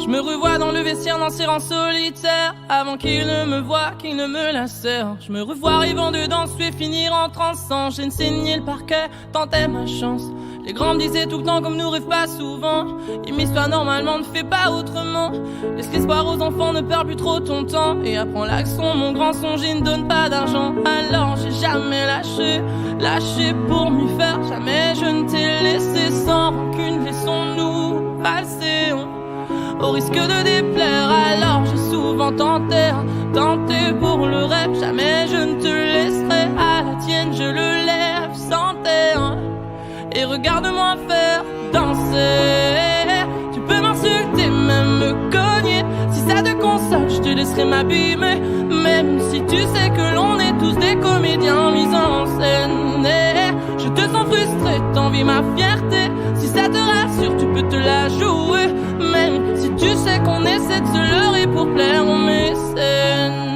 Je me revois dans le vestiaire danser en solitaire, avant qu'il ne me voie, qu'il ne me lacère. Je me revois arrivant dedans, et finir en transant. J'ai saigné le parquet, tentais ma chance. Les grands me disaient tout le temps comme nous rêve pas souvent. Immisce-toi normalement, ne fais pas autrement. Laisse l'espoir aux enfants, ne perds plus trop ton temps. Et apprends l'action, mon grand songe, il ne donne pas d'argent. Alors j'ai jamais lâché pour m'y faire. Jamais je ne t'ai laissé sans rancune. Laissons-nous passer au risque de déplaire. Alors j'ai souvent tenté pour le rêve. Jamais je ne te laisserai à la tienne, je le lève sans terre. Et regarde-moi faire danser. Tu peux m'insulter, même me cogner. Si ça te console, je te laisserai m'abîmer. Même si tu sais que l'on est tous des comédiens mis en scène. Et je te sens frustré, t'envies ma fierté. Si ça te rassure, tu peux te la jouer. Même si tu sais qu'on essaie de se leurrer pour plaire aux mécènes.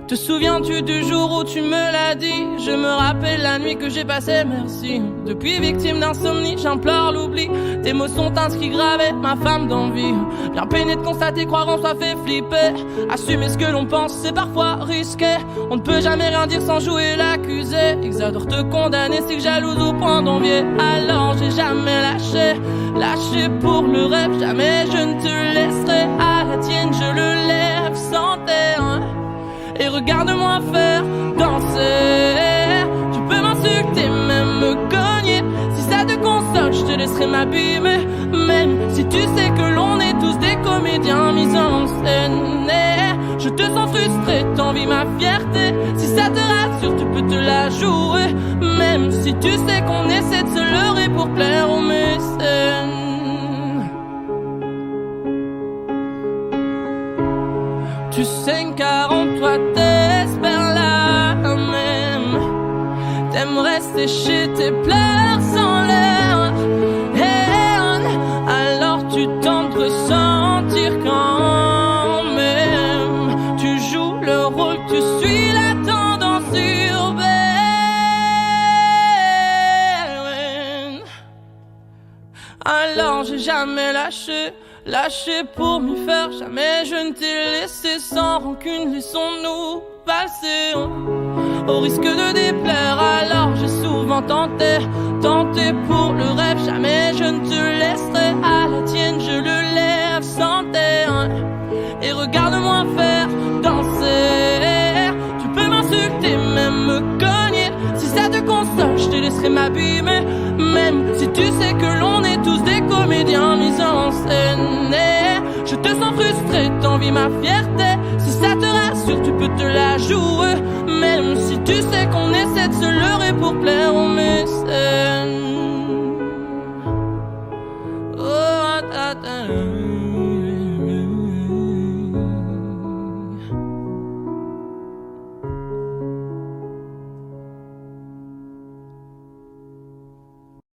Te souviens-tu du jour où tu me l'as dit? Je me rappelle la nuit que j'ai passée, merci. Depuis victime d'insomnie, j'implore l'oubli. Tes mots sont inscrits gravés, ma femme d'envie. Bien peiné de constater, croire en soi fait flipper. Assumer ce que l'on pense, c'est parfois risqué. On ne peut jamais rien dire sans jouer l'accusé. Ils adorent te condamner, c'est que jalouse au point d'envier. Alors j'ai jamais lâché pour le rêve. Jamais je ne te laisserai à la tienne, je le lève sans terre. Et regarde-moi faire danser. Tu peux m'insulter, même me cogner. Si ça te console, je te laisserai m'abîmer. Même si tu sais que l'on est tous des comédiens mis en scène. Et je te sens frustré, t'envies ma fierté. Si ça te rassure, tu peux te la jouer. Même si tu sais qu'on essaie de se leurrer pour plaire aux mécènes. Tu saignes car en toi t'espères la même. T'aimes rester chez tes pleurs sans l'air. Alors tu tentes de ressentir quand même. Tu joues le rôle, tu suis la tendance urbaine. Alors j'ai jamais lâché pour m'y faire. Jamais je ne t'ai laissé sans rancune. Laissons-nous passer au risque de déplaire. Alors j'ai souvent tenté pour le rêve. Jamais je ne te laisserai à la tienne, je le lève sans terre. Et regarde-moi faire danser. Tu peux m'insulter, même me cogner. Si ça te console, je te laisserai m'abîmer. Même si tu sais que l'on est tous des comédiens mis en scène. Et je te sens frustré, t'envies ma fierté. Si ça te rassure, tu peux te la jouer. Même si tu sais qu'on essaie de se leurrer pour plaire